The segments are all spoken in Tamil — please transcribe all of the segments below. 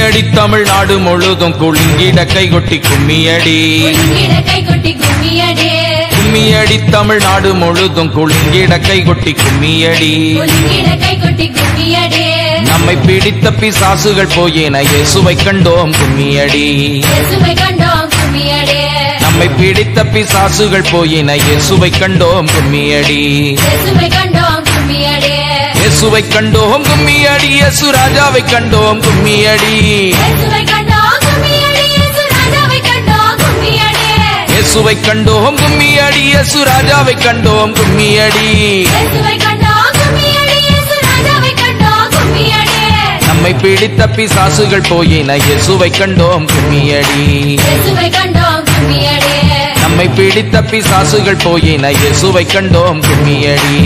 கும்மியடி தமிழ்நாடு முழுதும் குலுங்கிட கைகொட்டி கும்மியடி. கும்மியடி தமிழ்நாடு முழுதும் குலுங்கிட கைகொட்டி கும்மியடி. நம்மை பிடித்த பிசாசுகள் போயின இயேசுவை கண்டோம் கும்மியடி. நம்மை பிடித்த பிசாசுகள் போயின இயேசுவை கண்டோம் கும்மியடி. இயேசுவை கண்டோம் கும்மியடி. இயேசு ராஜாவை கண்டோம் கும்மியடி. இயேசுவை கண்டோம் கும்மியடி. இயேசு ராஜாவை கண்டோம் கும்மியடி. நம்மை பிடித்த பிசாசுகள் போயின இயேசுவை கண்டோம் கும்மியடி. நம்மை பிடித்த பிசாசுகள் போயின இயேசுவை கண்டோம் கும்மியடி.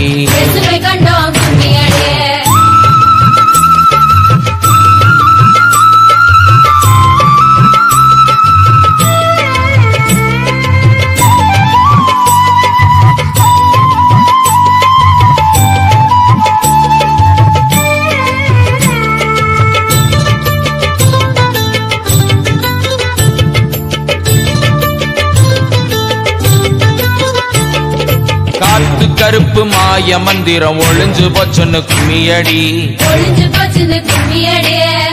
காத்து கருப்பு மாய மந்திரம் ஒளிஞ்சு போச்சுன்னு கும்மியடி.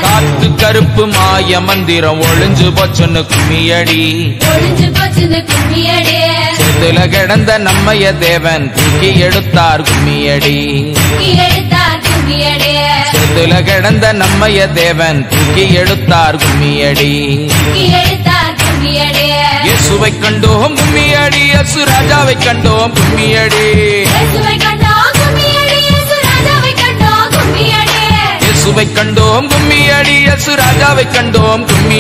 காத்து கருப்பு மாய மந்திரம் ஒளிஞ்சு போச்சுன்னு கும்மியடி. செதுல கிடந்த நம்மைய தேவன் தூக்கி எடுத்தார் கும்மியடி. செதுல கிடந்த நம்மைய தேவன் தூக்கி எடுத்தார் கும்மியடி. இயேசுவை கண்டோம் கும்மியடி. இயேசு ராஜாவை கண்டோம் கும்மியடி. இயேசுவை கண்டோம் கும்மியடி. இயேசு ராஜாவை கண்டோம் கும்மியடி.